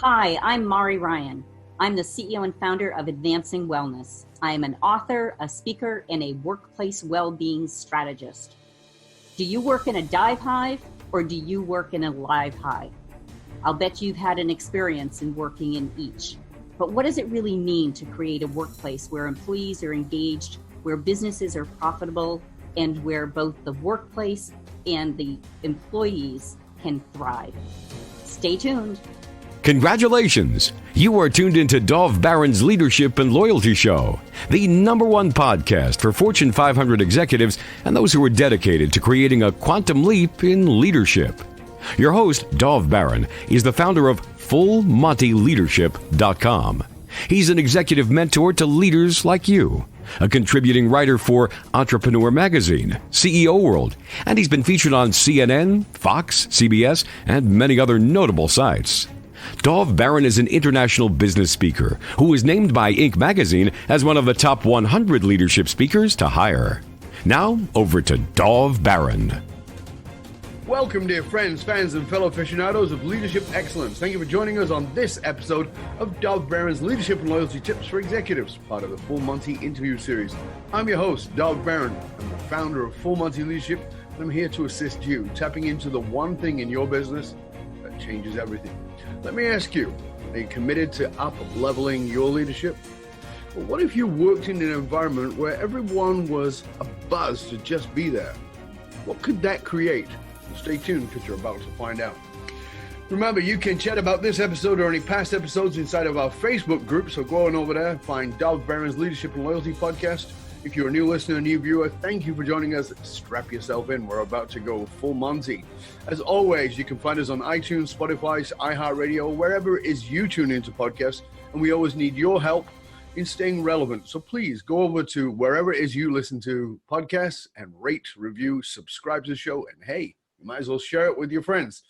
Hi, I'm Mari Ryan. I'm the CEO and founder of Advancing Wellness. I am an author, a speaker, and a workplace well-being strategist. Do you work in a dive hive or do you work in a live hive? I'll bet you've had an experience in working in each. But what does it really mean to create a workplace where employees are engaged, where businesses are profitable, and where both the workplace and the employees can thrive? Stay tuned. Congratulations! You are tuned into Dov Baron's Leadership and Loyalty Show, the #1 podcast for Fortune 500 executives and those who are dedicated to creating a quantum leap in leadership. Your host, Dov Baron, is the founder of FullMontyLeadership.com. He's an executive mentor to leaders like you, a contributing writer for Entrepreneur Magazine, CEO World, and he's been featured on CNN, Fox, CBS, and many other notable sites. Dov Baron is an international business speaker who was named by Inc. magazine as one of the top 100 leadership speakers to hire. Now, over to Dov Baron. Welcome, dear friends, fans, and fellow aficionados of leadership excellence. Thank you for joining us on this episode of Dov Baron's Leadership and Loyalty Tips for Executives, part of the Full Monty interview series. I'm your host, Dov Baron. I'm the founder of Full Monty Leadership, and I'm here to assist you, tapping into the one thing in your business that changes everything. Let me ask you, are you committed to up-leveling your leadership? Well, what if you worked in an environment where everyone was a buzz to just be there? What could that create? Stay tuned because you're about to find out. Remember, you can chat about this episode or any past episodes inside of our Facebook group, so go on over there, find Dov Baron's Leadership and Loyalty Podcast. If you're a new listener, a new viewer, thank you for joining us. Strap yourself in. We're about to go full Monty. As always, you can find us on iTunes, Spotify, iHeartRadio, wherever it is you tune into podcasts. And we always need your help in staying relevant. So please go over to wherever it is you listen to podcasts and rate, review, subscribe to the show. And hey, you might as well share it with your friends.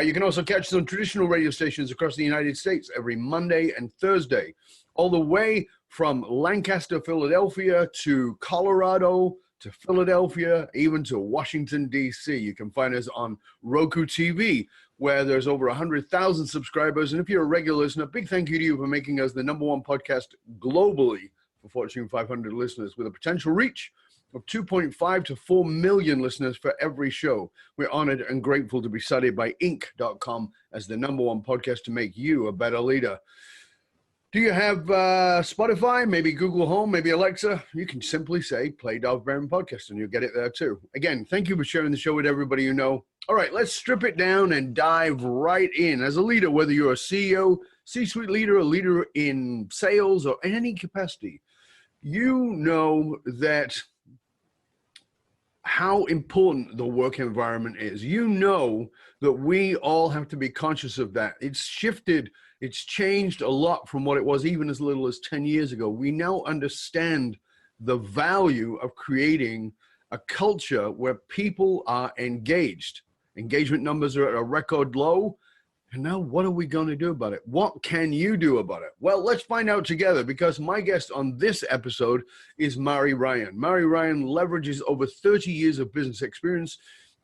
You can also catch us on traditional radio stations across the United States every Monday and Thursday, all the way from Lancaster, Philadelphia to Colorado to Philadelphia, even to Washington, D.C. You can find us on Roku TV, where there's over 100,000 subscribers. And if you're a regular listener, big thank you to you for making us the #1 podcast globally for Fortune 500 listeners with a potential reach of 2.5 to 4 million listeners for every show. We're honored and grateful to be cited by Inc.com as the #1 podcast to make you a better leader. Do you have Spotify, maybe Google Home, maybe Alexa? You can simply say, play Dov Baron Podcast, and you'll get it there too. Again, thank you for sharing the show with everybody you know. All right, let's strip it down and dive right in. As a leader, whether you're a CEO, C-suite leader, a leader in sales, or in any capacity, you know that how important the work environment is. You know that we all have to be conscious of that. It's shifted. It's changed a lot from what it was even as little as 10 years ago. We now understand the value of creating a culture where people are engaged. Engagement numbers are at a record low. And now what are we going to do about it? What can you do about it? Well, let's find out together, because my guest on this episode is Mari Ryan. Mari Ryan leverages over 30 years of business experience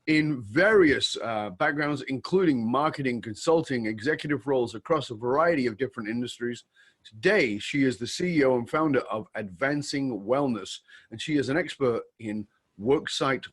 in various backgrounds, including marketing, consulting, executive roles across a variety of different industries. Today, she is the CEO and founder of Advancing Wellness, and she is an expert in worksite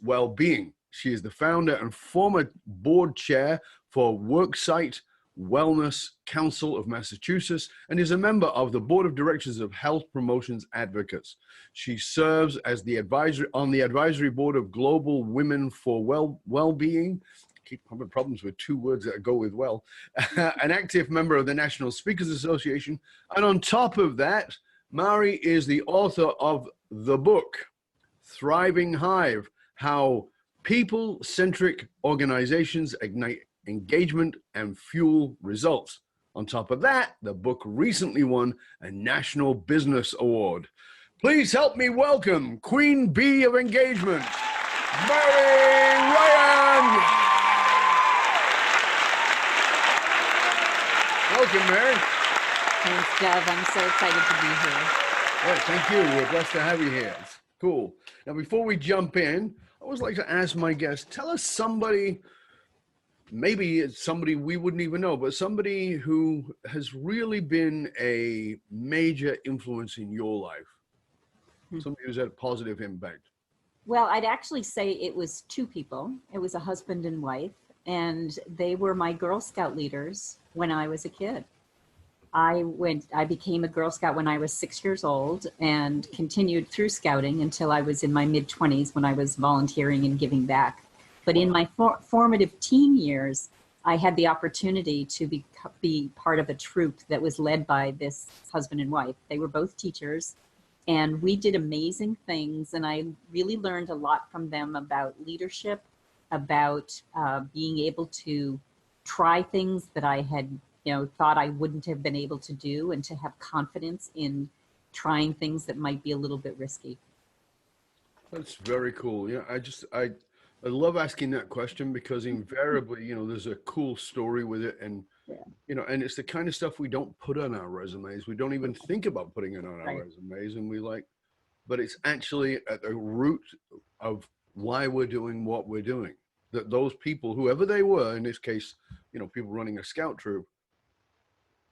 well-being. She is the founder and former board chair for Worksite Wellness Council of Massachusetts and is a member of the board of directors of Health Promotions Advocates. She serves as the advisory board of Global Women for Well-Being. I keep having problems with two words that go with well. An active member of the National Speakers Association. And on top of that, Mari is the author of the book, Thriving Hive, How People-Centric Organizations Ignite Engagement and Fuel Results. On top of that, the book recently won a National Business Award. Please help me welcome Queen Bee of Engagement, Mari Ryan. Welcome, Mari. Thanks, Dov. I'm so excited to be here. Yeah, thank you. We're blessed to have you here. It's cool. Now, before we jump in, I always like to ask my guests, tell us somebody maybe it's somebody we wouldn't even know, but somebody who has really been a major influence in your life, somebody who's had a positive impact. Well, I'd actually say it was two people. It was a husband and wife, and they were my Girl Scout leaders when I was a kid. I became a Girl Scout when I was 6 years old and continued through scouting until I was in my mid-20s when I was volunteering and giving back. But in my formative teen years, I had the opportunity to be part of a troop that was led by this husband and wife. They were both teachers, and we did amazing things. And I really learned a lot from them about leadership, about being able to try things that I had, thought I wouldn't have been able to do, and to have confidence in trying things that might be a little bit risky. That's very cool. Yeah, I love asking that question because invariably, there's a cool story with it, and and it's the kind of stuff we don't put on our resumes. We don't even think about putting it on our resumes, and but it's actually at the root of why we're doing what we're doing. That those people, whoever they were, in this case, people running a scout troop,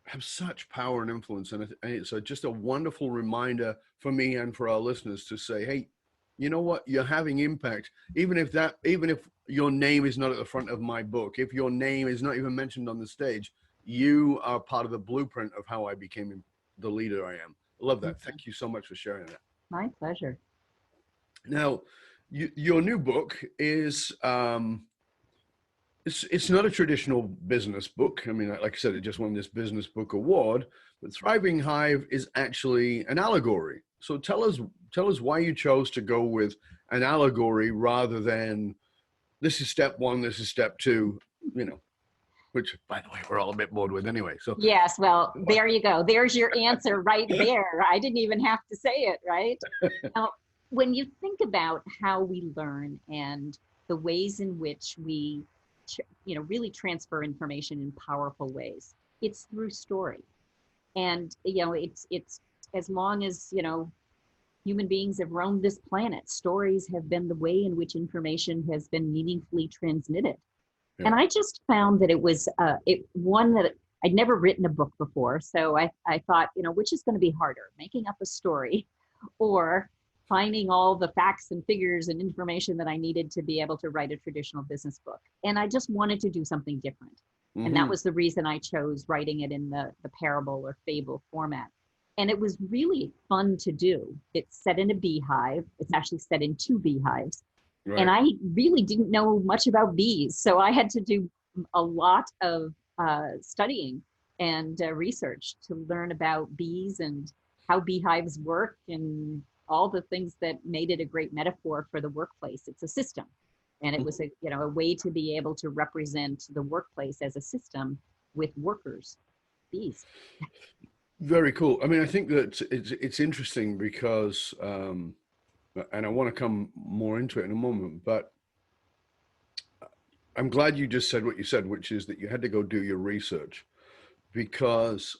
have such power and influence, and it's just a wonderful reminder for me and for our listeners to say, hey, you know what? You're having impact, even if your name is not at the front of my book, if your name is not even mentioned on the stage, you are part of the blueprint of how I became the leader I am. I love that. Thank you so much for sharing that. My pleasure. Now, your new book is it's not a traditional business book. I mean, like I said, it just won this business book award. But Thriving Hive is actually an allegory. So tell us why you chose to go with an allegory rather than this is step one, this is step two, which, by the way, we're all a bit bored with anyway. So yes, well, there you go. There's your answer right there. I didn't even have to say it, right? Now, when you think about how we learn and the ways in which we, really transfer information in powerful ways, it's through story. And, it's as long as, human beings have roamed this planet, stories have been the way in which information has been meaningfully transmitted. Yeah. And I just found that it was one that I'd never written a book before. So I thought, which is going to be harder, making up a story or finding all the facts and figures and information that I needed to be able to write a traditional business book. And I just wanted to do something different. Mm-hmm. And that was the reason I chose writing it in the parable or fable format. And it was really fun to do. It's set in a beehive. It's actually set in 2 beehives. Right. And I really didn't know much about bees. So I had to do a lot of studying and research to learn about bees and how beehives work and all the things that made it a great metaphor for the workplace. It's a system. And it was a way to be able to represent the workplace as a system with workers, bees. Very cool. I mean, I think that it's interesting because, and I want to come more into it in a moment, but I'm glad you just said what you said, which is that you had to go do your research, because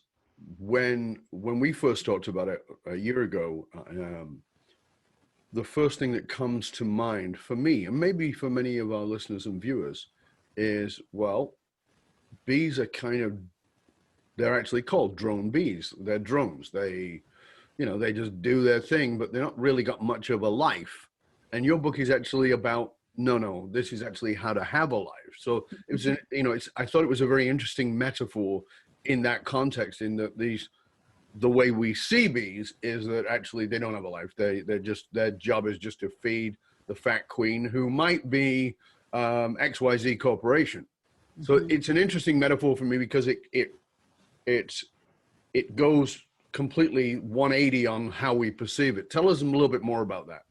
when we first talked about it a year ago, the first thing that comes to mind for me, and maybe for many of our listeners and viewers, is, well, bees are they're actually called drone bees. They're drones. They just do their thing, but they're not really got much of a life. And your book is actually about, no, this is actually how to have a life. So it was, I thought it was a very interesting metaphor in that context, in that the way we see bees is that actually they don't have a life. Their job is just to feed the fat queen, who might be XYZ Corporation. Mm-hmm. So it's an interesting metaphor for me because it goes completely 180 on how we perceive it. Tell us a little bit more about that.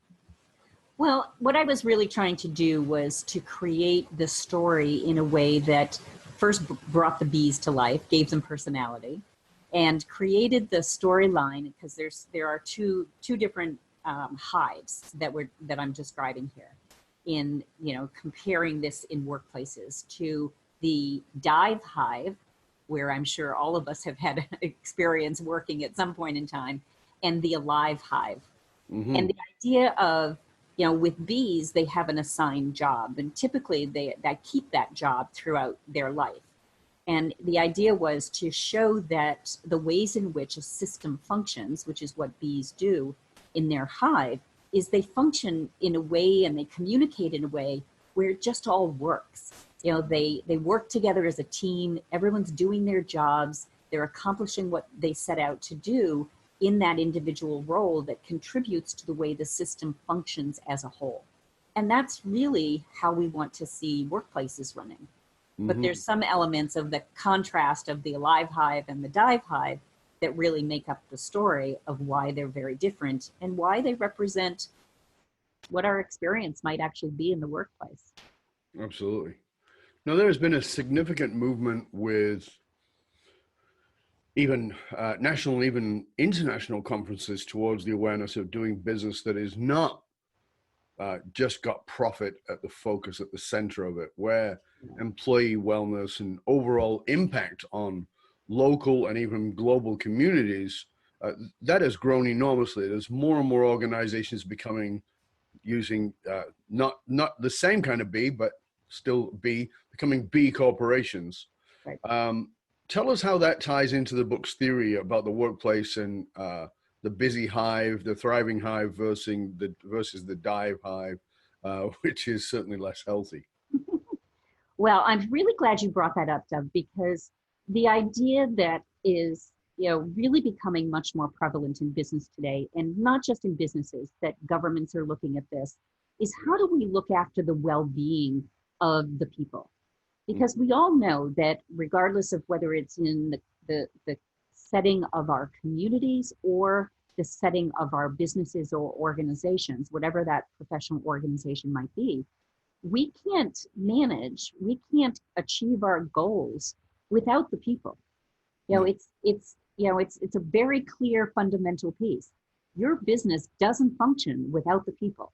Well, what I was really trying to do was to create the story in a way that first brought the bees to life, gave them personality, and created the storyline, because there are two different hives that I'm describing here, in comparing this in workplaces to the dive hive, where I'm sure all of us have had experience working at some point in time, and the alive hive. Mm-hmm. And the idea of with bees, they have an assigned job, and typically they keep that job throughout their life. And the idea was to show that the ways in which a system functions, which is what bees do in their hive, is they function in a way and they communicate in a way where it just all works. They work together as a team, everyone's doing their jobs, they're accomplishing what they set out to do in that individual role that contributes to the way the system functions as a whole. And that's really how we want to see workplaces running. But there's some elements of the contrast of the alive hive and the dive hive that really make up the story of why they're very different and why they represent what our experience might actually be in the workplace. Absolutely. Now, there's been a significant movement with even national and even international conferences towards the awareness of doing business that is not just got profit at the focus, at the center of it, where employee wellness and overall impact on local and even global communities, that has grown enormously. There's more and more organizations using not the same kind of B, but still B, becoming B corporations. Right. Tell us how that ties into the book's theory about the workplace and the busy hive, the thriving hive versus the dive hive, which is certainly less healthy. Well, I'm really glad you brought that up, Doug, because the idea that is really becoming much more prevalent in business today, and not just in businesses, that governments are looking at this, is how do we look after the well-being of the people? Because we all know that regardless of whether it's in the setting of our communities or the setting of our businesses or organizations, whatever that professional organization might be, we can't achieve our goals without the people. It's a very clear fundamental piece. Your business doesn't function without the people,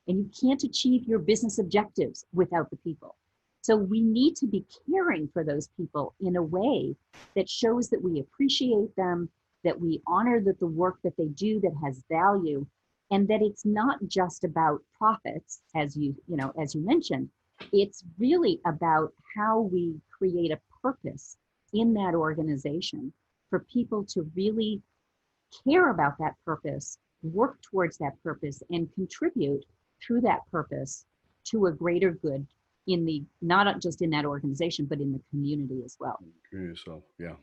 and you can't achieve your business objectives without the people. So we need to be caring for those people in a way that shows that we appreciate them, that we honor that the work that they do that has value, and that it's not just about profits, as you mentioned. It's really about how we create a purpose in that organization for people to really care about that purpose, work towards that purpose, and contribute through that purpose to a greater good not just in that organization, but in the community as well. So, yeah.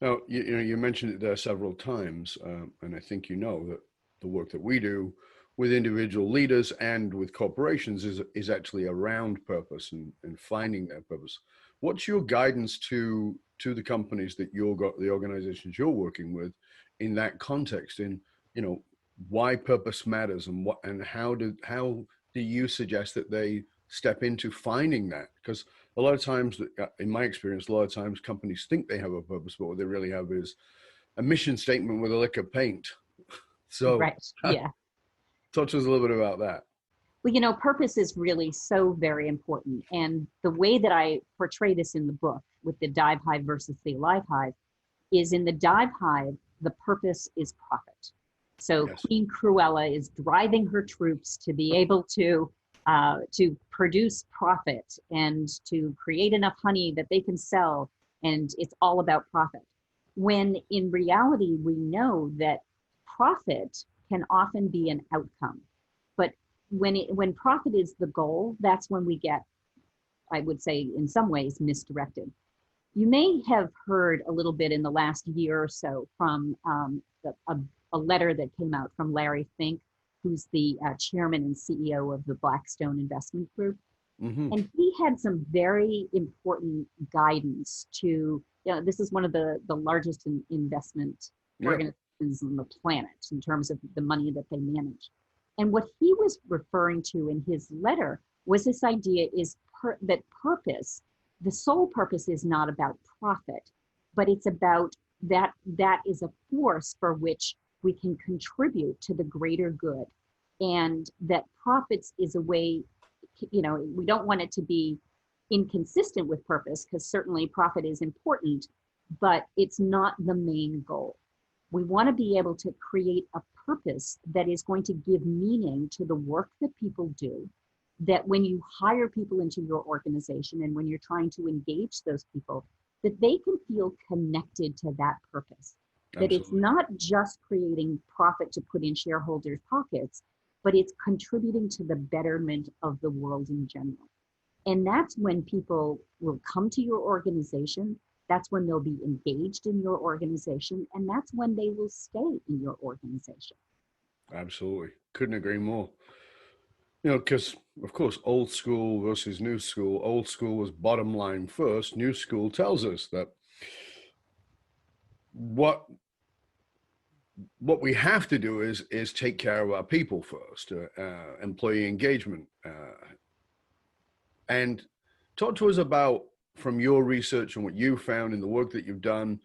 Now, you mentioned it there several times, and I think that the work that we do with individual leaders and with corporations is actually around purpose and finding their purpose. What's your guidance to the companies that the organizations you're working with in that context, in why purpose matters, and how do you suggest that they step into finding that? Because a lot of times, in my experience, companies think they have a purpose, but what they really have is a mission statement with a lick of paint. So, right. Yeah. Talk to us a little bit about that. Well, purpose is really so very important. And the way that I portray this in the book with the dive hive versus the alive hive is, in the dive hive, the purpose is profit. So yes. Queen Cruella is driving her troops to be able to produce profit and to create enough honey that they can sell, and it's all about profit. When in reality, we know that profit can often be an outcome. But when profit is the goal, that's when we get, I would say, in some ways, misdirected. You may have heard a little bit in the last year or so from a letter that came out from Larry Fink, who's the chairman and CEO of the Blackstone Investment Group. Mm-hmm. And he had some very important guidance to, this is one of the largest investment organizations on the planet in terms of the money that they manage. And what he was referring to in his letter was this idea that purpose, the sole purpose, is not about profit, but it's about that is a force for which we can contribute to the greater good. And that profits is a way, we don't want it to be inconsistent with purpose, because certainly profit is important, but it's not the main goal. We want to be able to create a purpose that is going to give meaning to the work that people do, that when you hire people into your organization and when you're trying to engage those people, that they can feel connected to that purpose. That it's Absolutely. not just creating profit to put in shareholders' pockets, but it's contributing to the betterment of the world in general. And that's when people will come to your organization. That's when they'll be engaged in your organization. And that's when they will stay in your organization. Absolutely. Couldn't agree more. Because of course, old school versus new school. Old school was bottom line first. New school tells us that what we have to do is take care of our people first, employee engagement, and talk to us about, from your research and what you found in the work that you've done,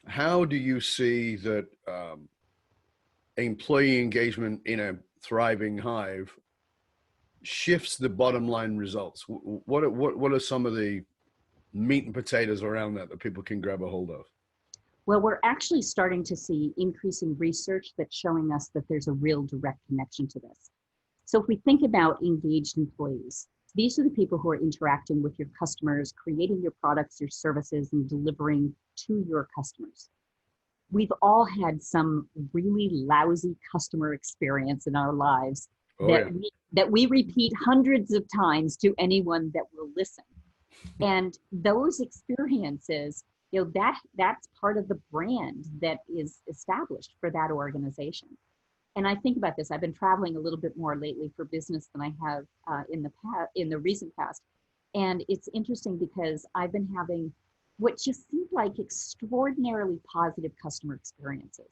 how do you see that employee engagement in a thriving Hive shifts the bottom line results? What are some of the meat and potatoes around that people can grab a hold of? Well, we're actually starting to see increasing research that's showing us that there's a real direct connection to this. So if we think about engaged employees, these are the people who are interacting with your customers, creating your products, your services, and delivering to your customers. We've all had some really lousy customer experience in our lives Oh yeah. that we repeat hundreds of times to anyone that will listen. And those experiences, that's part of the brand that is established for that organization. And I think about this. I've been traveling a little bit more lately for business than I have in the recent past. And it's interesting because I've been having what just seemed like extraordinarily positive customer experiences.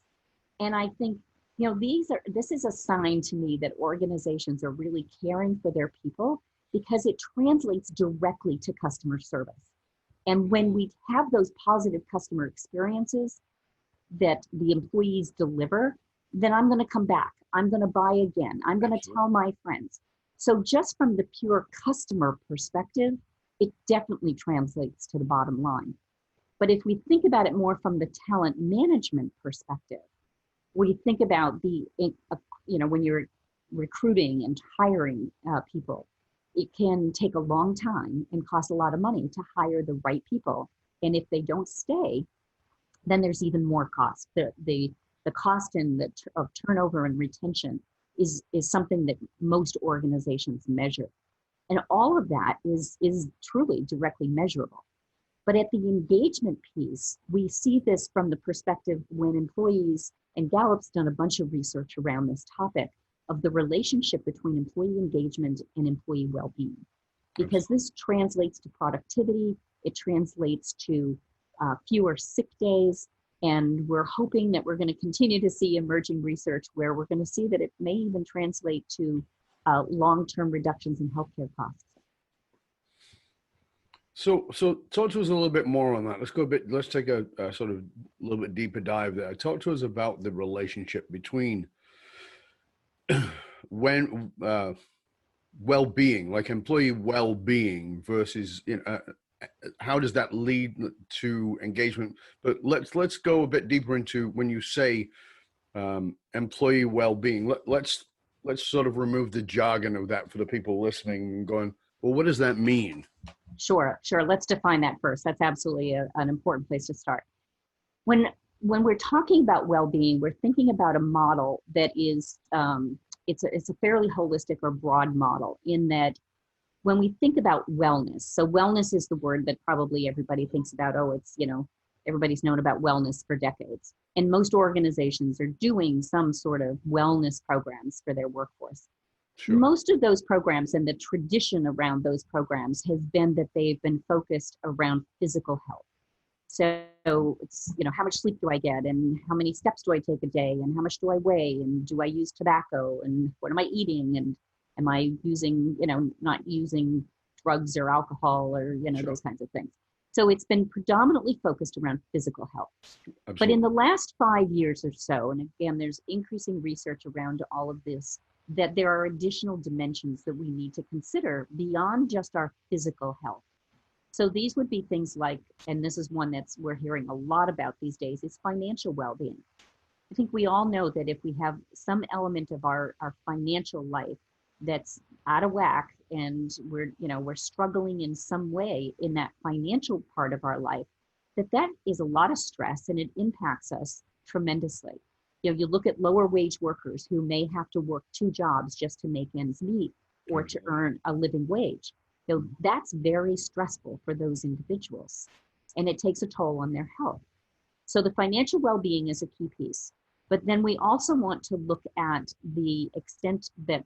And I think, this is a sign to me that organizations are really caring for their people because it translates directly to customer service. And when we have those positive customer experiences that the employees deliver, then I'm going to come back. I'm going to buy again. I'm going to tell my friends. So just from the pure customer perspective, it definitely translates to the bottom line. But if we think about it more from the talent management perspective, we think about when you're recruiting and hiring people, it can take a long time and cost a lot of money to hire the right people. And if they don't stay, then there's even more cost. The cost of turnover and retention is something that most organizations measure. And all of that is truly directly measurable. But at the engagement piece, we see this from the perspective when employees, and Gallup's done a bunch of research around this topic, of the relationship between employee engagement and employee well-being. Because this translates to productivity, it translates to fewer sick days, and we're hoping that we're going to continue to see emerging research where we're going to see that it may even translate to long-term reductions in healthcare costs. So talk to us a little bit more on that. Let's take a sort of a little bit deeper dive there. Talk to us about the relationship between when well-being, like employee well-being versus, how does that lead to engagement? But let's go a bit deeper into when you say employee well-being. Let's sort of remove the jargon of that for the people listening and going, well, what does that mean? Sure. Let's define that first. That's absolutely an important place to start. When we're talking about well-being, we're thinking about a model that is, it's a fairly holistic or broad model in that when we think about wellness, so wellness is the word that probably everybody thinks about. Oh, it's, everybody's known about wellness for decades. And most organizations are doing some sort of wellness programs for their workforce. Sure. Most of those programs and the tradition around those programs has been that they've been focused around physical health. So it's, how much sleep do I get, and how many steps do I take a day, and how much do I weigh, and do I use tobacco, and what am I eating, and am I using, not using drugs or alcohol or, Sure. those kinds of things. So it's been predominantly focused around physical health. Absolutely. But in the last 5 years or so, and again, there's increasing research around all of this, that there are additional dimensions that we need to consider beyond just our physical health. So these would be things like, and this is one we're hearing a lot about these days, is financial well-being. I think we all know that if we have some element of our financial life that's out of whack, and we're struggling in some way in that financial part of our life, that is a lot of stress, and it impacts us tremendously. You look at lower wage workers who may have to work two jobs just to make ends meet or to earn a living wage. That's very stressful for those individuals, and it takes a toll on their health. So the financial well-being is a key piece. But then we also want to look at the extent that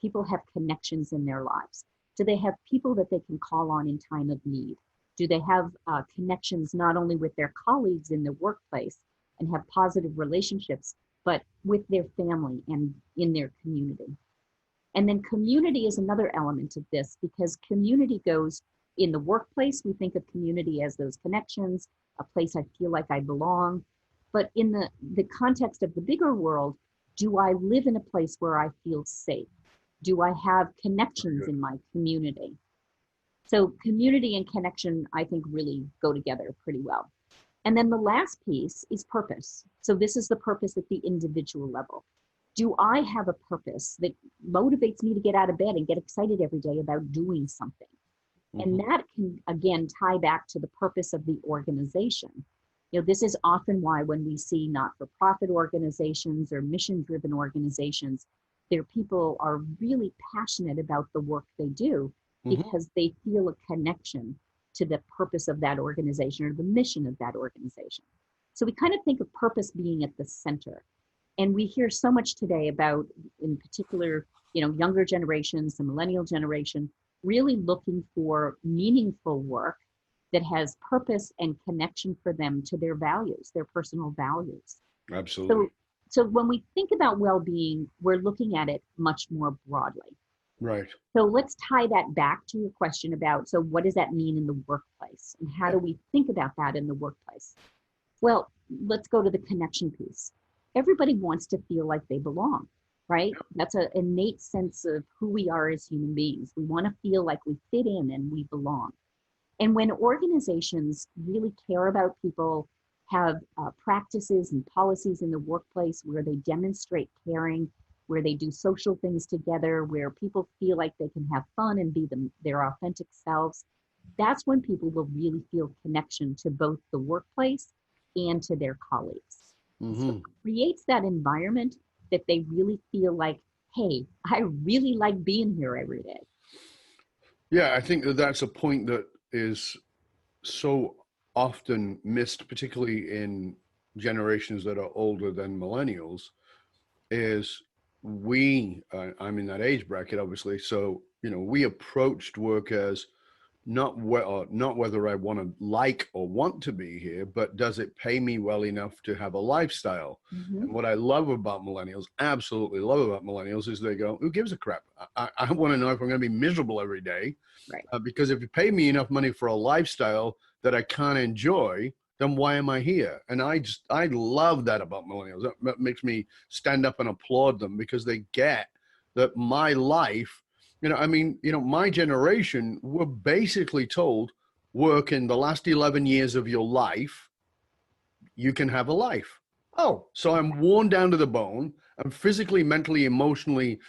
people have connections in their lives. Do they have people that they can call on in time of need? Do they have connections not only with their colleagues in the workplace and have positive relationships, but with their family and in their community? And then community is another element of this, because community goes in the workplace. We think of community as those connections, a place I feel like I belong. But in the context of the bigger world, do I live in a place where I feel safe? Do I have connections in my community? So community and connection, I think, really go together pretty well. And then the last piece is purpose. So this is the purpose at the individual level. Do I have a purpose that motivates me to get out of bed and get excited every day about doing something? And that can, again, tie back to the purpose of the organization. This is often why when we see not-for-profit organizations or mission-driven organizations, their people are really passionate about the work they do because they feel a connection to the purpose of that organization or the mission of that organization. So we kind of think of purpose being at the center. And we hear so much today about, in particular, younger generations, the millennial generation, really looking for meaningful work that has purpose and connection for them to their values, their personal values. Absolutely. So when we think about well-being, we're looking at it much more broadly. Right. So let's tie that back to your question about, so what does that mean in the workplace? And how do we think about that in the workplace? Well, let's go to the connection piece. Everybody wants to feel like they belong, right? That's an innate sense of who we are as human beings. We want to feel like we fit in and we belong. And when organizations really care about people, have practices and policies in the workplace where they demonstrate caring, where they do social things together, where people feel like they can have fun and be their authentic selves, that's when people will really feel connection to both the workplace and to their colleagues. So it creates that environment that they really feel like, hey, I really like being here every day. Yeah, I think that's a point that is so often missed, particularly in generations that are older than millennials, is I'm in that age bracket, obviously. So, we approached work as not whether I want to like or want to be here, but does it pay me well enough to have a lifestyle? And what I love about millennials, absolutely love about millennials, is they go, who gives a crap? I want to know if I'm going to be miserable every day. Right. Because if you pay me enough money for a lifestyle that I can't enjoy, then why am I here? And I love that about millennials. That makes me stand up and applaud them, because they get that my life, my generation were basically told, work in the last 11 years of your life, you can have a life. Oh, so I'm worn down to the bone. I'm physically, mentally, emotionally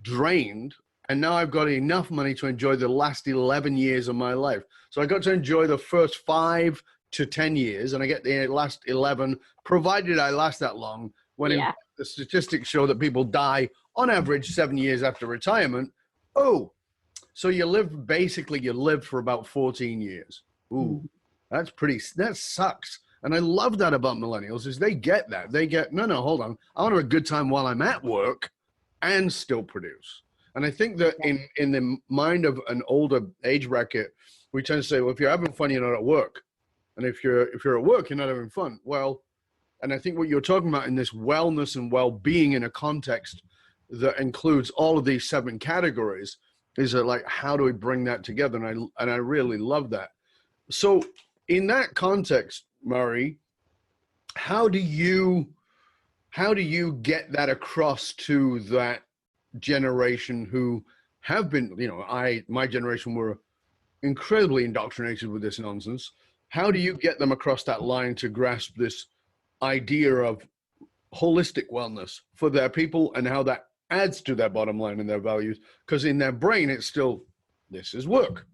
drained. And now I've got enough money to enjoy the last 11 years of my life. So I got to enjoy the first 5 to 10 years, and I get the last 11, provided I last that long, when in fact, the statistics show that people die on average 7 years after retirement. Oh, so you live for about 14 years. Ooh, that sucks. And I love that about millennials, is they get that. They get, no, hold on. I want to have a good time while I'm at work and still produce. And I think that in the mind of an older age bracket, we tend to say, well, if you're having fun, you're not at work. And if you're at work, you're not having fun. Well, and I think what you're talking about in this wellness and well-being in a context that includes all of these 7 categories is that, like, how do we bring that together? And I really love that. So in that context, Murray, how do you get that across to that generation who have been, my generation were incredibly indoctrinated with this nonsense. How do you get them across that line to grasp this idea of holistic wellness for their people and how that adds to their bottom line and their values, because in their brain it's still, this is work.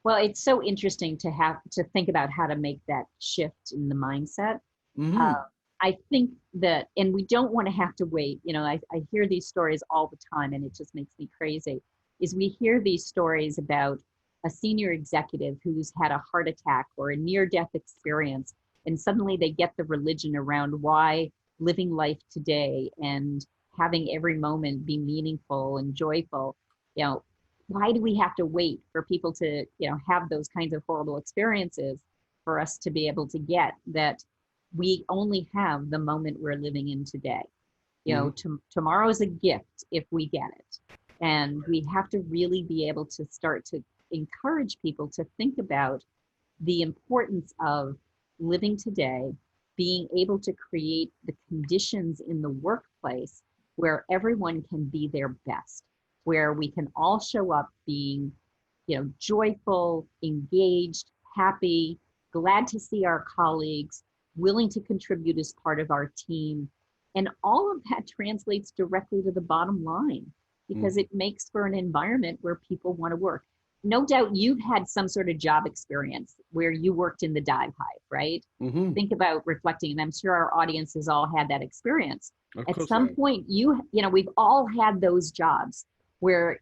Well, it's so interesting to have to think about how to make that shift in the mindset. Mm-hmm. I think that, and we don't want to have to wait. I hear these stories all the time, and it just makes me crazy. Is we hear these stories about a senior executive who's had a heart attack or a near-death experience, and suddenly they get the religion around why living life today and having every moment be meaningful and joyful. Why do we have to wait for people to, have those kinds of horrible experiences for us to be able to get that we only have the moment we're living in today? Tomorrow is a gift if we get it. And we have to really be able to start to encourage people to think about the importance of living today, being able to create the conditions in the workplace where everyone can be their best, where we can all show up being, joyful, engaged, happy, glad to see our colleagues, willing to contribute as part of our team. And all of that translates directly to the bottom line, because it makes for an environment where people want to work. No doubt you've had some sort of job experience where you worked in the dive hive, right? Mm-hmm. Think about reflecting, and I'm sure our audience has all had that experience. At some I point, we've all had those jobs where,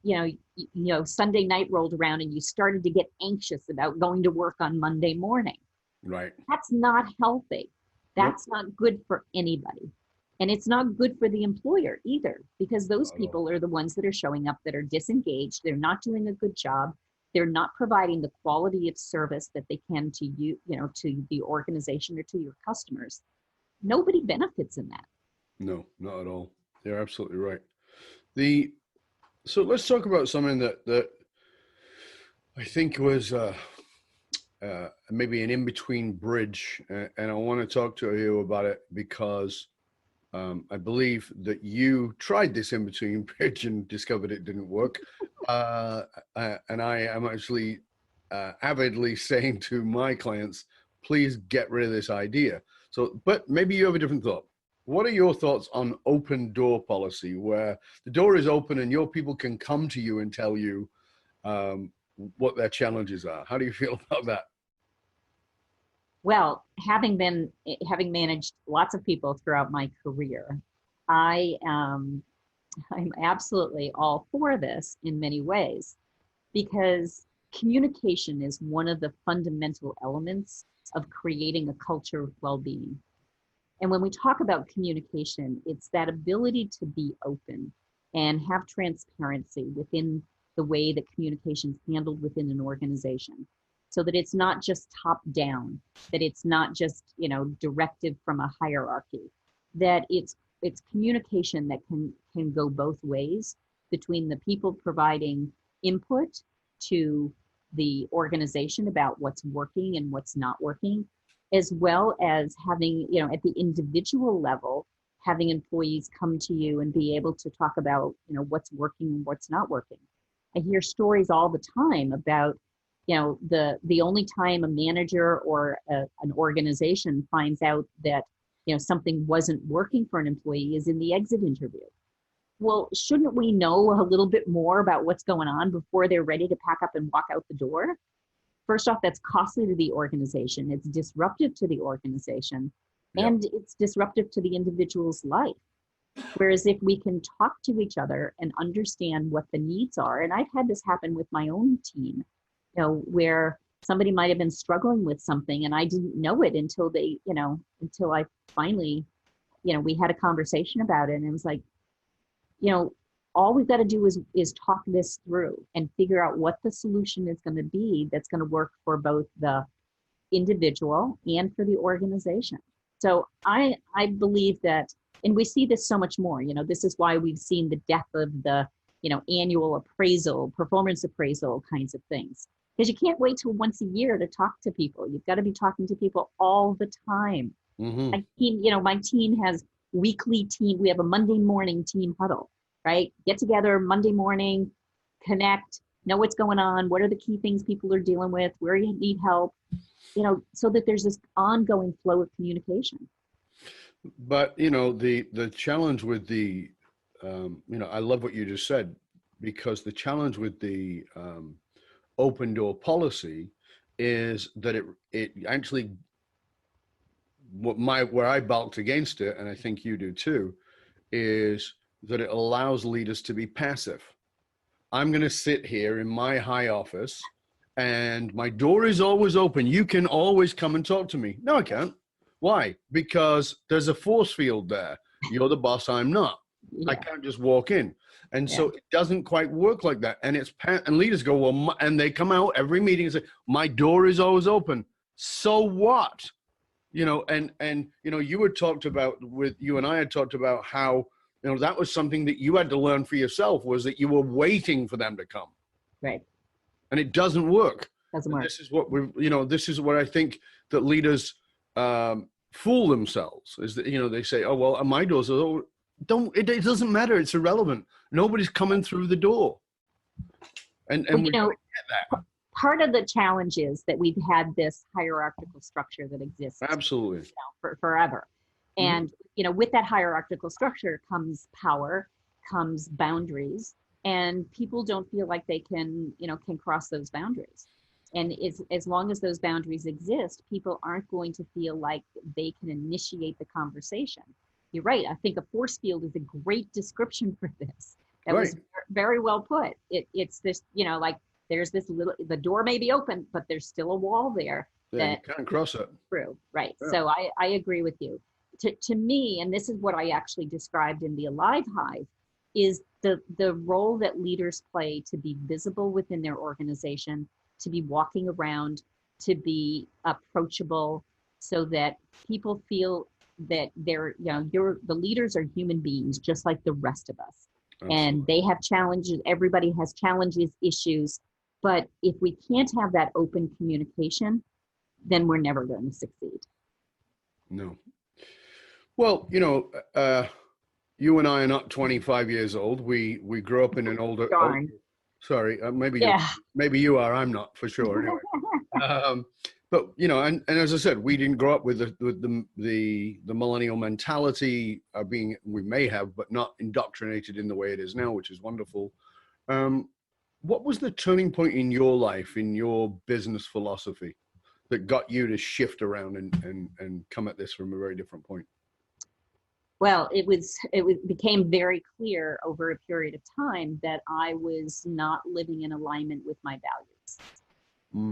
Sunday night rolled around and you started to get anxious about going to work on Monday morning. Right. That's not healthy. That's not good for anybody. And it's not good for the employer either, because those people are the ones that are showing up that are disengaged. They're not doing a good job. They're not providing the quality of service that they can to you, to the organization or to your customers. Nobody benefits in that. No, not at all. You're absolutely right. So let's talk about something that I think was maybe an in-between bridge, and I want to talk to you about it because I believe that you tried this in-between bridge and discovered it didn't work. And I am actually avidly saying to my clients, please get rid of this idea. So, but maybe you have a different thought. What are your thoughts on open door policy, where the door is open and your people can come to you and tell you what their challenges are? How do you feel about that? Well, having managed lots of people throughout my career, I'm absolutely all for this in many ways, because communication is one of the fundamental elements of creating a culture of well-being. And when we talk about communication, it's that ability to be open and have transparency within the way that communication is handled within an organization, so that it's not just top down, that it's not just, directive from a hierarchy, that it's communication that can go both ways between the people providing input to the organization about what's working and what's not working, as well as having, at the individual level, having employees come to you and be able to talk about, what's working and what's not working. I hear stories all the time about, the only time a manager or an organization finds out that, something wasn't working for an employee is in the exit interview. Well, shouldn't we know a little bit more about what's going on before they're ready to pack up and walk out the door? First off, that's costly to the organization. It's disruptive to the organization, and it's disruptive to the individual's life. Whereas if we can talk to each other and understand what the needs are, and I've had this happen with my own team, where somebody might have been struggling with something and I didn't know it until until I finally, we had a conversation about it, and it was like, all we've got to do is talk this through and figure out what the solution is going to be that's going to work for both the individual and for the organization. So I believe that, and we see this so much more, this is why we've seen the death of the, annual appraisal, performance appraisal kinds of things, because you can't wait till once a year to talk to people. You've got to be talking to people all the time. Mm-hmm. My team has weekly we have a Monday morning team huddle, right? Get together Monday morning, connect, know what's going on, what are the key things people are dealing with, where you need help. so that there's this ongoing flow of communication. But the challenge with the I love what you just said, because the challenge with the open door policy is that it actually, where I balked against it, and I think you do too, is that it allows leaders to be passive. I'm going to sit here in my high office and my door is always open. You can always come and talk to me. No, I can't. Why? Because there's a force field there. You're the boss, I'm not. Yeah. I can't just walk in. And so it doesn't quite work like that. And and leaders go, well, and they come out every meeting and say, my door is always open. So what? And you had talked about, you and I had talked about how, that was something that you had to learn for yourself, was that you were waiting for them to come. Right. And it doesn't work. Doesn't work. This is what this is what I think that leaders fool themselves, is that, they say, oh, well, my doors are, it doesn't matter. It's irrelevant. Nobody's coming through the door. And we get that. Part of the challenge is that we've had this hierarchical structure that exists Absolutely for forever. And, with that hierarchical structure comes power, comes boundaries, and people don't feel like they can cross those boundaries. And as long as those boundaries exist, people aren't going to feel like they can initiate the conversation. You're right. I think a force field is a great description for this. That was very well put. It's this, there's this the door may be open, but there's still a wall there. Yeah, you can't cross it. True. Right. Yeah. So I agree with you. To me, and this is what I actually described in the Alive Hive, is the role that leaders play to be visible within their organization, to be walking around, to be approachable, so that people feel that the leaders are human beings just like the rest of us. Absolutely. And they have challenges. Everybody has challenges, issues. But if we can't have that open communication, then we're never going to succeed. No. Well, you and I are not 25 years old. We grew up in an older. Sorry, maybe you are. I'm not, for sure. Anyway, but and as I said, we didn't grow up with the millennial mentality we may have, but not indoctrinated in the way it is now, which is wonderful. What was the turning point in your life, in your business philosophy, that got you to shift around and come at this from a very different point? Well, it became very clear over a period of time that I was not living in alignment with my values.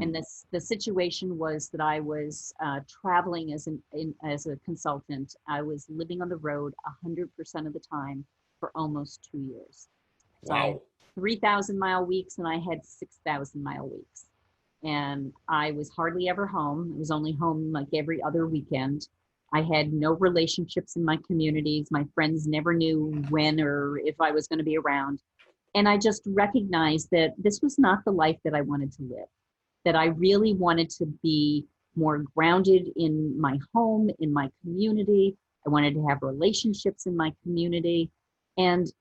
And the situation was that I was traveling as a consultant. I was living on the road 100% of the time for almost 2 years. So I had 3,000-mile weeks and I had 6,000-mile weeks. And I was hardly ever home. I was only home like every other weekend. I had no relationships in my communities. My friends never knew when or if I was going to be around. And I just recognized that this was not the life that I wanted to live, that I really wanted to be more grounded in my home, in my community. I wanted to have relationships in my community. And,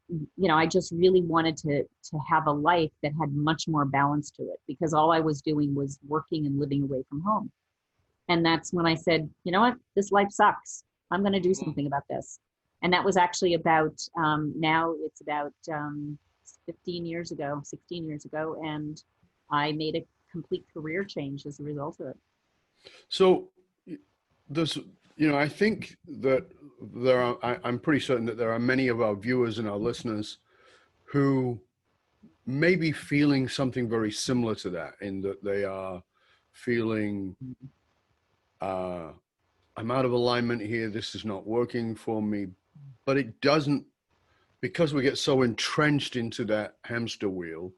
I just really wanted to have a life that had much more balance to it, because all I was doing was working and living away from home. And that's when I said, you know what, this life sucks. I'm going to do something about this. And that was actually about, now it's about 16 years ago. And I made a complete career change as a result of it. So this, I think that I'm pretty certain that there are many of our viewers and our listeners who may be feeling something very similar to that, in that they are feeling, I'm out of alignment here. This is not working for me. But it doesn't, because we get so entrenched into that hamster wheel,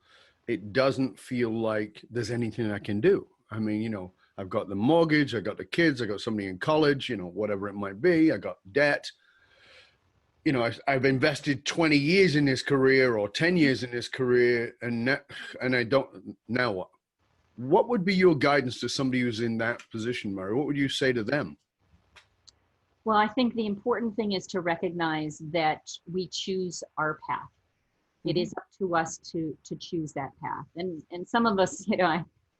it doesn't feel like there's anything I can do. I mean, I've got the mortgage, I got the kids, I got somebody in college, whatever it might be. I got debt. I've invested 20 years in this career or 10 years in this career, and I don't, now what? What would be your guidance to somebody who's in that position, Mary? What would you say to them? Well, I think the important thing is to recognize that we choose our path. It is up to us to choose that path. And some of us,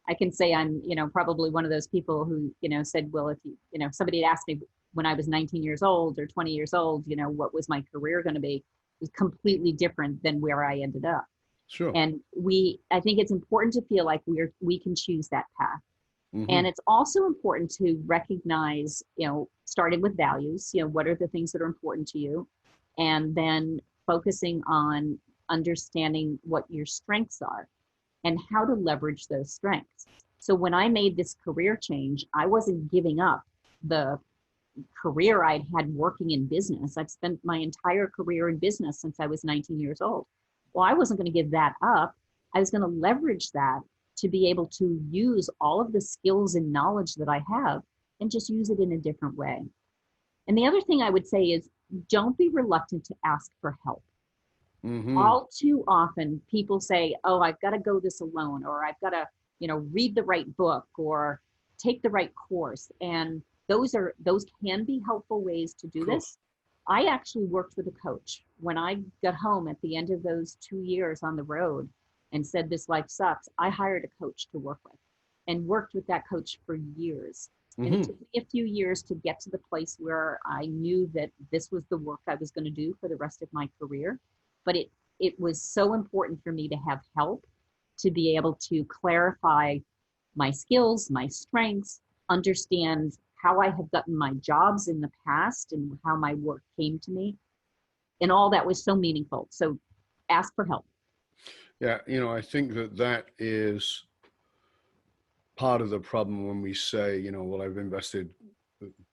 I can say I'm, probably one of those people who, said, well, if somebody had asked me when I was 19 years old or 20 years old, what was my career going to be, it was completely different than where I ended up. Sure. And I think it's important to feel like we can choose that path. Mm-hmm. And it's also important to recognize, starting with values, what are the things that are important to you, and then focusing on understanding what your strengths are and how to leverage those strengths. So when I made this career change, I wasn't giving up the career I'd had working in business. I've spent my entire career in business since I was 19 years old. Well, I wasn't going to give that up. I was going to leverage that to be able to use all of the skills and knowledge that I have and just use it in a different way. And the other thing I would say is don't be reluctant to ask for help. Mm-hmm. All too often people say, oh, I've got to go this alone, or I've got to, read the right book or take the right course. And those can be helpful ways to do this. I actually worked with a coach when I got home at the end of those 2 years on the road and said, this life sucks. I hired a coach to work with and worked with that coach for years. Mm-hmm. And it took me a few years to get to the place where I knew that this was the work I was going to do for the rest of my career. But it was so important for me to have help to be able to clarify my skills, my strengths, understand how I have gotten my jobs in the past and how my work came to me. And all that was so meaningful. So ask for help. Yeah, I think that is part of the problem when we say, well, I've invested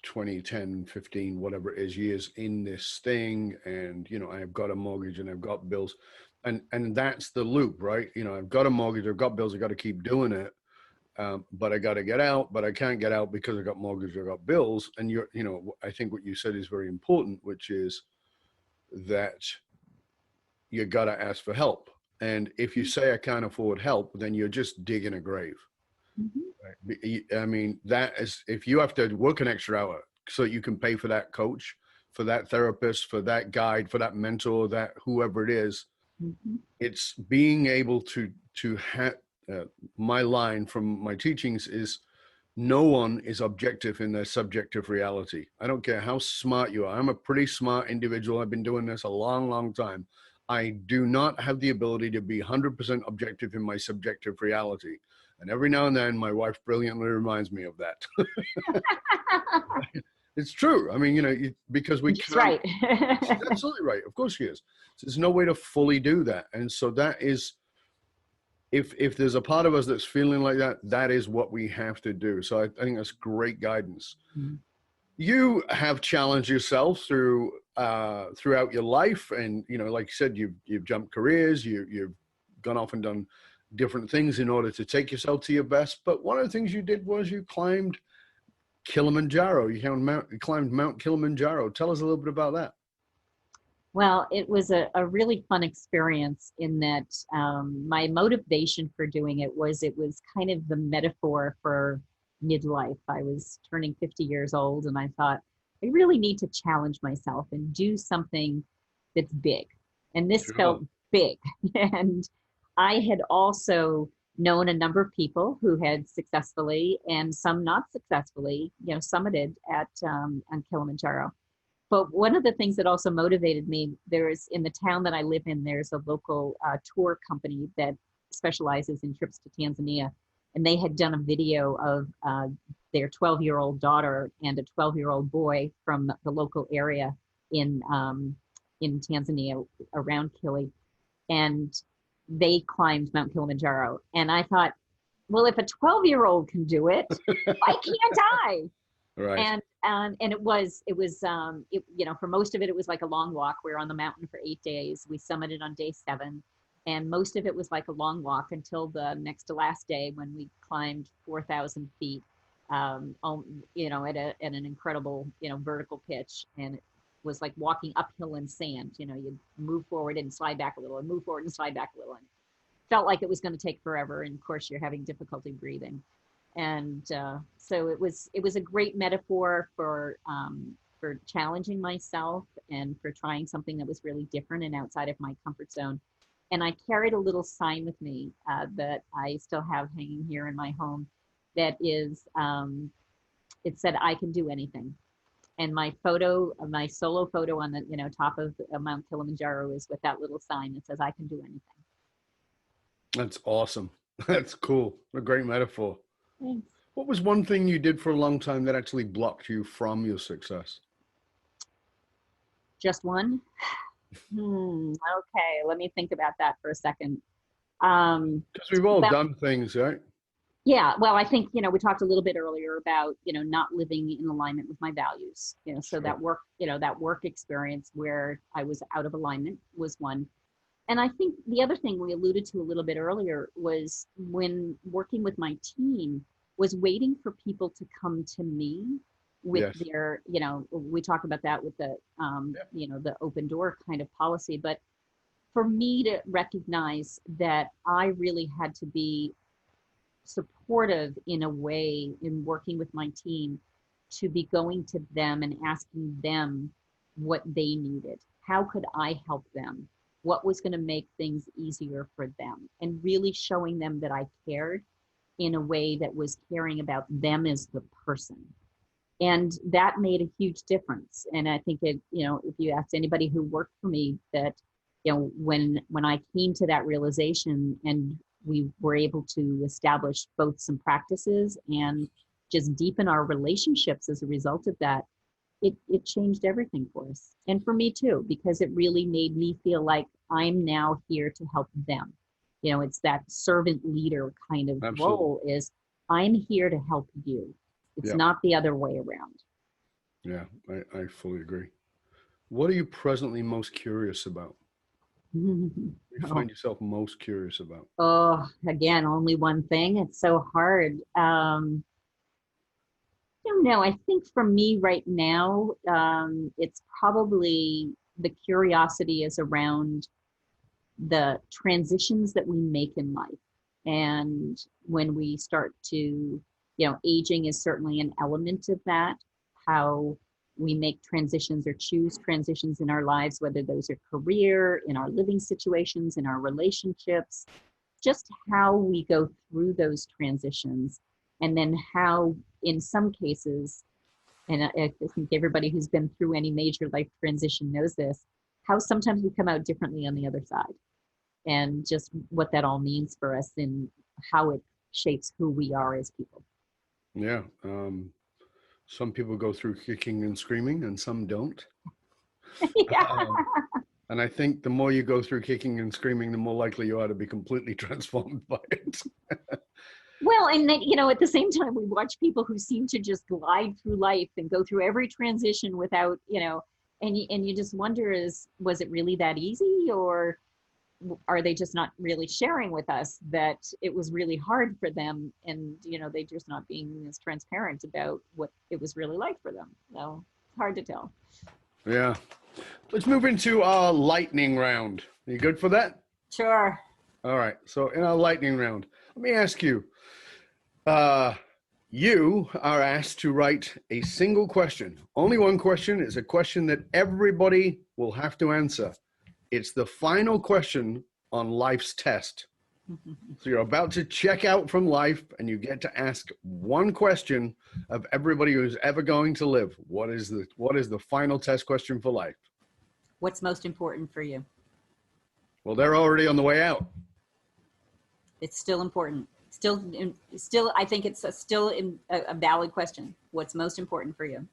20, 10, 15, whatever it is, years in this thing, and I've got a mortgage and I've got bills, and that's the loop, right? I've got a mortgage, I've got bills, I got to keep doing it, but I got to get out, but I can't get out because I got mortgage, I got bills. And I think what you said is very important, which is that you got to ask for help. And if you say I can't afford help, then you're just digging a grave. Mm-hmm. Right? I mean, that is, if you have to work an extra hour so you can pay for that coach, for that therapist, for that guide, for that mentor, that whoever it is, Mm-hmm. it's being able to have, my line from my teachings is, no one is objective in their subjective reality. I don't care how smart you are. I'm a pretty smart individual. I've been doing this a long, long time. I do not have the ability to be 100% objective in my subjective reality. And every now and then, my wife brilliantly reminds me of that. It's true. I mean, because we She's can't. right. She's absolutely right. Of course she is. There's no way to fully do that. And so that is, if there's a part of us that's feeling like that, that is what we have to do. So I think that's great guidance. Mm-hmm. You have challenged yourself throughout your life, and like you said, you've jumped careers, you've gone off and done different things in order to take yourself to your best. But one of the things you did was you climbed Kilimanjaro. You climbed Mount Kilimanjaro. Tell us a little bit about that. Well, it was a really fun experience in that my motivation for doing it was kind of the metaphor for midlife. I was turning 50 years old and I thought, I really need to challenge myself and do something that's big. And this felt big. And I had also known a number of people who had successfully and some not successfully, summited at on Kilimanjaro. But one of the things that also motivated me, in the town that I live in, there's a local tour company that specializes in trips to Tanzania. And they had done a video of their 12-year-old daughter and a 12-year-old boy from the local area in Tanzania around Kili. And they climbed Mount Kilimanjaro. And I thought, well, if a 12-year-old can do it, why can't I? Right. And it was for most of it, it was like a long walk. We were on the mountain for 8 days. We summited on day 7. And most of it was like a long walk until the next to last day when we climbed 4,000 feet, at an incredible, vertical pitch. And it was like walking uphill in sand. You'd move forward and slide back a little and move forward and slide back a little. And it felt like it was going to take forever. And of course, you're having difficulty breathing. And so it was a great metaphor for challenging myself and for trying something that was really different and outside of my comfort zone. And I carried a little sign with me that I still have hanging here in my home that is, it said, I can do anything. And my photo, my solo photo on the, top of Mount Kilimanjaro is with that little sign that says, I can do anything. That's awesome. That's cool. A great metaphor. Thanks. What was one thing you did for a long time that actually blocked you from your success? Just one? Okay, let me think about that for a second. Because we've all done things, right? Yeah, well, I think, we talked a little bit earlier about, not living in alignment with my values, so Sure. that work experience where I was out of alignment was one. And I think the other thing we alluded to a little bit earlier was when working with my team was waiting for people to come to me with Yes. their, we talk about that with the, the open door kind of policy. But for me to recognize that I really had to be supportive in a way in working with my team to be going to them and asking them what they needed. How could I help them? What was going to make things easier for them? And really showing them that I cared in a way that was caring about them as the person. And that made a huge difference. And I think it, if you asked anybody who worked for me that, when I came to that realization and we were able to establish both some practices and just deepen our relationships as a result of that, it changed everything for us. And for me too, because it really made me feel like I'm now here to help them. It's that servant leader kind of Absolutely. role is I'm here to help you. It's not the other way around. Yeah, I fully agree. What are you presently most curious about? What do you find yourself most curious about? Oh, again, only one thing. It's so hard. I don't know. I think for me right now, it's probably the curiosity is around the transitions that we make in life. And when we start to, aging is certainly an element of that, how we make transitions or choose transitions in our lives, whether those are career, in our living situations, in our relationships, just how we go through those transitions. And then how, in some cases, and I think everybody who's been through any major life transition knows this, how sometimes we come out differently on the other side. And just what that all means for us and how it shapes who we are as people. Yeah. Some people go through kicking and screaming and some don't. Yeah. And I think the more you go through kicking and screaming, the more likely you are to be completely transformed by it. Well, and then, at the same time, we watch people who seem to just glide through life and go through every transition without, and you just wonder was it really that easy, or are they just not really sharing with us that it was really hard for them, and they just not being as transparent about what it was really like for them. So it's hard to tell. Yeah. Let's move into our lightning round. Are you good for that? Sure. All right. So in our lightning round, let me ask you, you are asked to write a single question. Only one question. It's a question that everybody will have to answer. It's the final question on life's test. So you're about to check out from life and you get to ask one question of everybody who's ever going to live. What is the final test question for life? What's most important for you? Well, they're already on the way out. It's still important. Still, I think it's still a valid question. What's most important for you?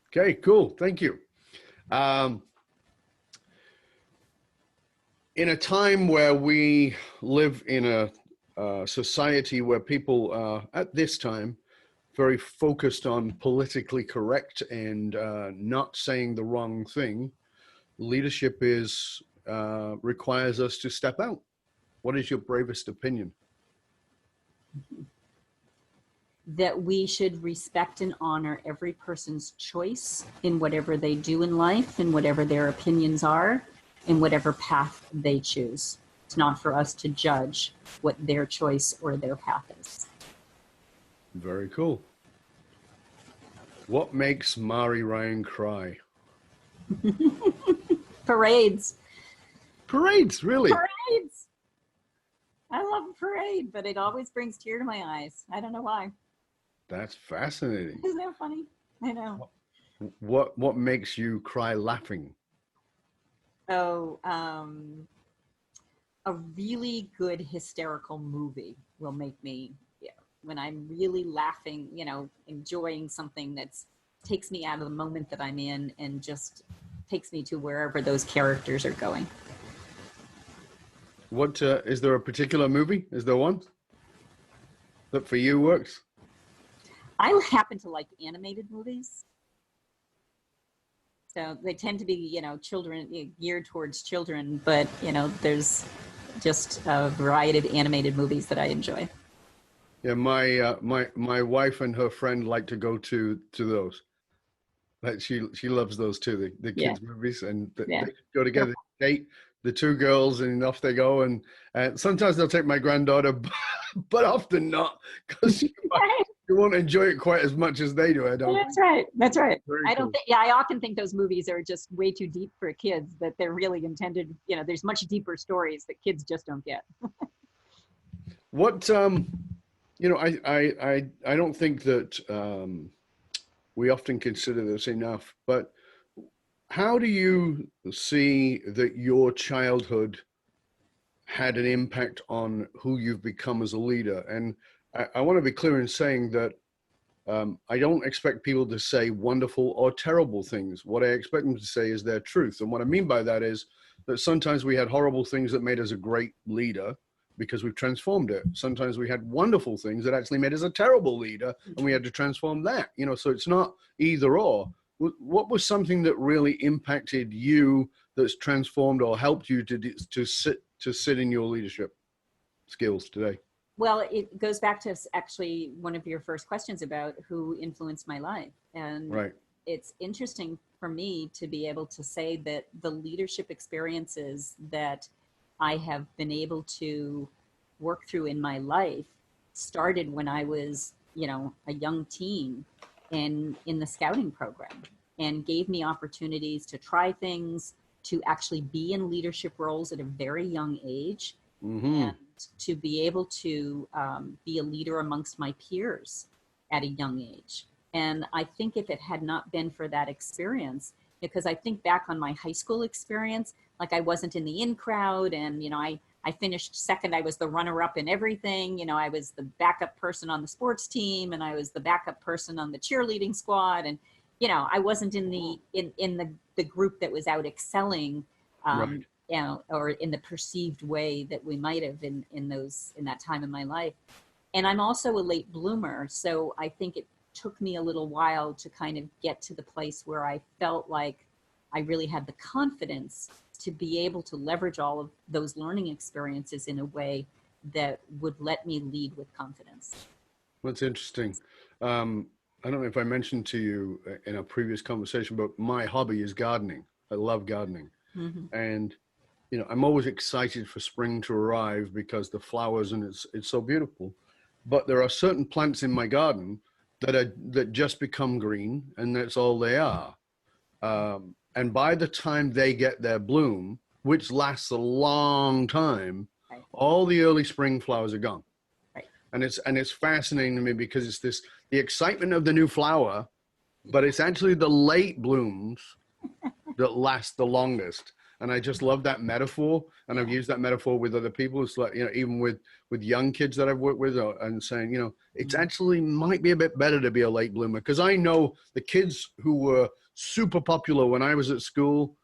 Okay, cool. Thank you. In a time where we live in a society where people are, at this time, very focused on politically correct and not saying the wrong thing, leadership requires us to step out. What is your bravest opinion? That we should respect and honor every person's choice in whatever they do in life and whatever their opinions are and whatever path they choose. It's not for us to judge what their choice or their path is. Very cool. What makes Mari Ryan cry? Parades. Parades, really? parades. I love a parade, but it always brings tear to my eyes. I don't know why. That's fascinating. Isn't that funny? I know. What makes you cry laughing? Oh, a really good hysterical movie will make me, yeah, when I'm really laughing, enjoying something that's takes me out of the moment that I'm in and just takes me to wherever those characters are going. What is there a particular movie? Is there one that for you works? I happen to like animated movies. So they tend to be, children geared towards children, but there's just a variety of animated movies that I enjoy. Yeah, my wife and her friend like to go to those. Like she loves those too, the Yeah, kids movies, and yeah. they go together, date the two girls, and off they go. And sometimes they'll take my granddaughter, but often not, because she won't enjoy it quite as much as they do. I don't. That's right. That's right. Very I don't cool. think. Yeah, I often think those movies are just way too deep for kids. That they're really intended. There's much deeper stories that kids just don't get. What I don't think that we often consider this enough, but how do you see that your childhood had an impact on who you've become as a leader? And I want to be clear in saying that I don't expect people to say wonderful or terrible things. What I expect them to say is their truth. And what I mean by that is that sometimes we had horrible things that made us a great leader because we've transformed it. Sometimes we had wonderful things that actually made us a terrible leader, and we had to transform that. So it's not either or. What was something that really impacted you that's transformed or helped you to sit in your leadership skills today? Well, it goes back to actually one of your first questions about who influenced my life. And Right. It's interesting for me to be able to say that the leadership experiences that I have been able to work through in my life started when I was, a young teen and in the scouting program, and gave me opportunities to try things, to actually be in leadership roles at a very young age. Mm-hmm. And to be able to be a leader amongst my peers at a young age. And I think if it had not been for that experience, because I think back on my high school experience, like I wasn't in the in crowd, and I finished second. I was the runner-up in everything. I was the backup person on the sports team, and I was the backup person on the cheerleading squad, and I wasn't in the group that was out excelling. Right. Or in the perceived way that we might have in that time in my life. And I'm also a late bloomer, so I think it took me a little while to kind of get to the place where I felt like I really had the confidence to be able to leverage all of those learning experiences in a way that would let me lead with confidence. That's interesting. I don't know if I mentioned to you in a previous conversation, but my hobby is gardening. I love gardening. Mm-hmm. And I'm always excited for spring to arrive because the flowers, and it's so beautiful. But there are certain plants in my garden that just become green, and that's all they are. And by the time they get their bloom, which lasts a long time, Right. all the early spring flowers are gone. Right. And it's fascinating to me because it's the excitement of the new flower, but it's actually the late blooms that last the longest. And I just love that metaphor, and I've used that metaphor with other people. It's like, even with young kids that I've worked with, and saying, it's actually might be a bit better to be a late bloomer, because I know the kids who were super popular when I was at school,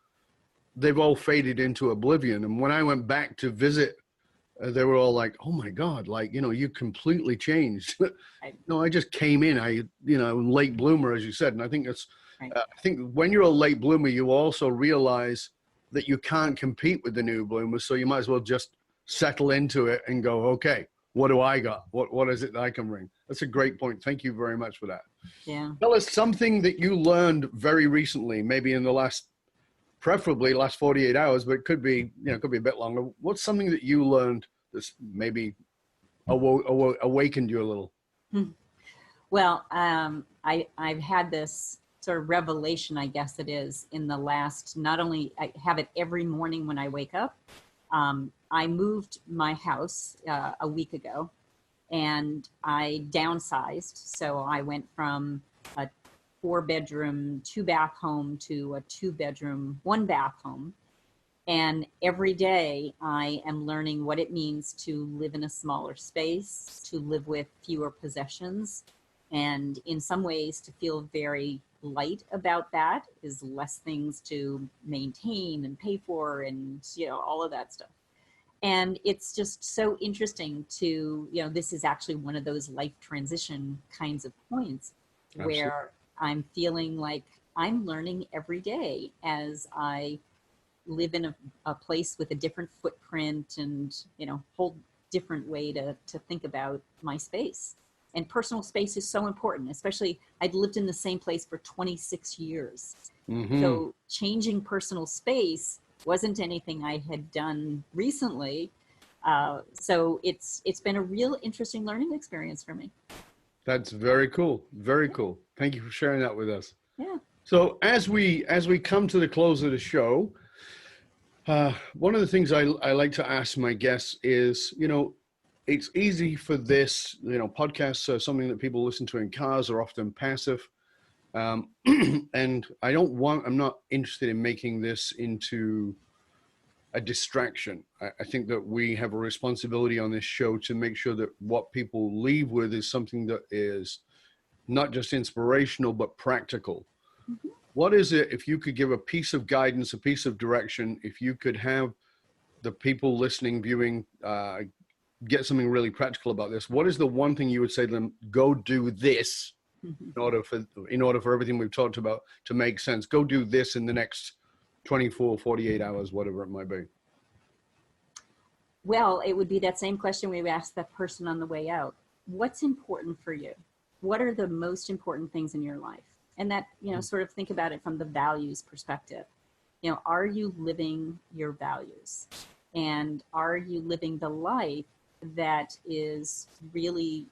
they've all faded into oblivion. And when I went back to visit, they were all like, "Oh my God, you completely changed." No, I just came in. Late bloomer, as you said, and I think it's. Right. I think when you're a late bloomer, you also realize that you can't compete with the new bloomers, so you might as well just settle into it and go, okay, what do I got? What is it that I can bring? That's a great point. Thank you very much for that. Yeah. Tell us something that you learned very recently, maybe in the preferably last 48 hours, but it could be a bit longer. What's something that you learned that's maybe awakened you a little? Well, I've had this sort of revelation, I guess it is, in the last, not only I have it every morning when I wake up, I moved my house a week ago, and I downsized. So I went from a 4-bedroom, 2-bath home to a 2-bedroom, 1-bath home. And every day I am learning what it means to live in a smaller space, to live with fewer possessions, and in some ways to feel very light about that, is less things to maintain and pay for and, all of that stuff. And it's just so interesting to, this is actually one of those life transition kinds of points. Absolutely. Where I'm feeling like I'm learning every day as I live in a place with a different footprint and, whole different way to think about my space. And personal space is so important, especially I'd lived in the same place for 26 years. Mm-hmm. So changing personal space wasn't anything I had done recently. So it's been a real interesting learning experience for me. That's very cool. Very cool. Thank you for sharing that with us. Yeah. So as we come to the close of the show, one of the things I like to ask my guests is, it's easy for this, podcasts are something that people listen to in cars, are often passive. And I'm not interested in making this into a distraction. I think that we have a responsibility on this show to make sure that what people leave with is something that is not just inspirational, but practical. Mm-hmm. What is it, if you could give a piece of guidance, a piece of direction, if you could have the people listening, viewing, get something really practical about this, what is the one thing you would say to them, go do this in order for everything we've talked about to make sense? Go do this in the next 24, 48 hours, whatever it might be. Well, it would be that same question we asked that person on the way out. What's important for you? What are the most important things in your life? And that, sort of think about it from the values perspective. Are you living your values? And are you living the life that is really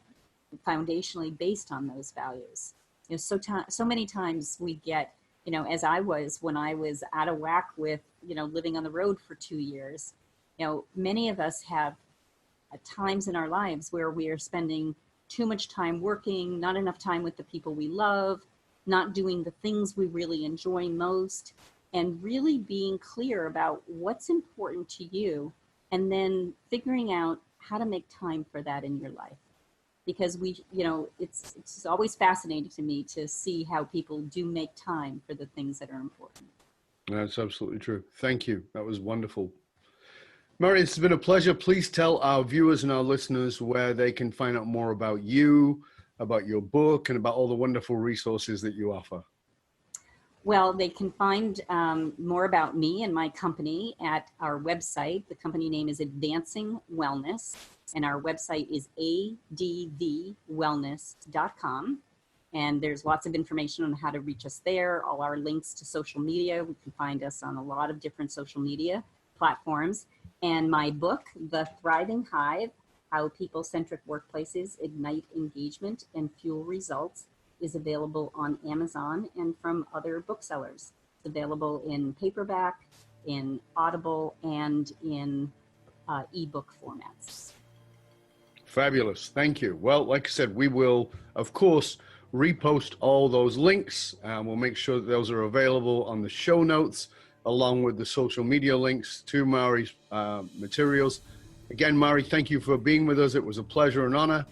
foundationally based on those values? So many times we get, as I was when I was out of whack with, living on the road for 2 years, many of us have times in our lives where we are spending too much time working, not enough time with the people we love, not doing the things we really enjoy most, and really being clear about what's important to you, and then figuring out how to make time for that in your life. Because it's always fascinating to me to see how people do make time for the things that are important. That's absolutely true. Thank you. That was wonderful. Mary, it's been a pleasure. Please tell our viewers and our listeners where they can find out more about you, about your book, and about all the wonderful resources that you offer. Well, they can find more about me and my company at our website. The company name is Advancing Wellness, and our website is advwellness.com. And there's lots of information on how to reach us there, all our links to social media. We can find us on a lot of different social media platforms. And my book, The Thriving Hive, How People-Centric Workplaces Ignite Engagement and Fuel Results, is available on Amazon and from other booksellers. It's available in paperback, in Audible, and in ebook formats. Fabulous. Thank you. Well, like I said, we will, of course, repost all those links. We'll make sure that those are available on the show notes, along with the social media links to Mari's materials. Again, Mari, thank you for being with us. It was a pleasure and honor.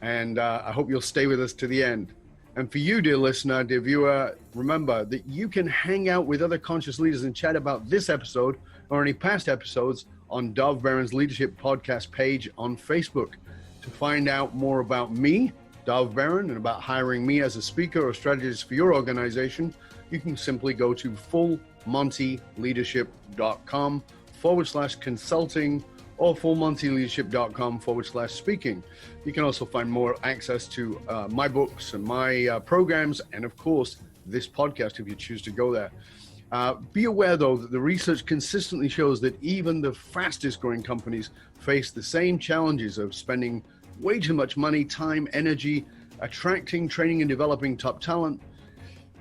And I hope you'll stay with us to the end. And for you, dear listener, dear viewer, remember that you can hang out with other conscious leaders and chat about this episode or any past episodes on Dov Behrens' Leadership Podcast page on Facebook. To find out more about me, Dov Behren, and about hiring me as a speaker or strategist for your organization, you can simply go to fullmontyleadership.com/consulting or fullmontyleadership.com/speaking. You can also find more access to my books and my programs, and of course, this podcast if you choose to go there. Be aware, though, that the research consistently shows that even the fastest growing companies face the same challenges of spending way too much money, time, energy, attracting, training, and developing top talent.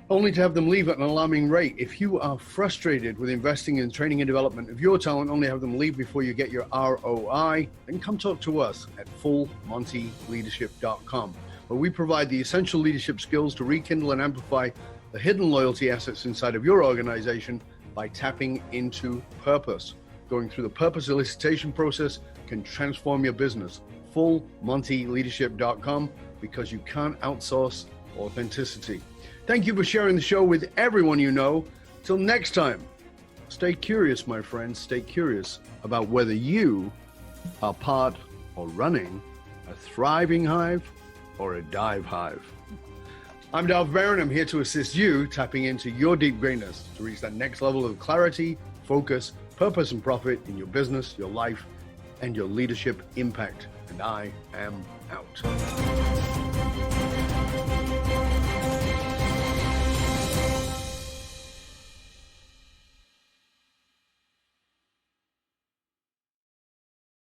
only to have them leave at an alarming rate. If you are frustrated with investing in training and development of your talent, only have them leave before you get your ROI, then come talk to us at fullmontyleadership.com, where we provide the essential leadership skills to rekindle and amplify the hidden loyalty assets inside of your organization by tapping into purpose. Going through the purpose elicitation process can transform your business. fullmontyleadership.com, because you can't outsource authenticity. Thank you for sharing the show with everyone you know. Till next time, stay curious, my friends. Stay curious about whether you are part or running a thriving hive or a dive hive. I'm Dov Baron. I'm here to assist you tapping into your deep greatness to reach that next level of clarity, focus, purpose, and profit in your business, your life, and your leadership impact. And I am out.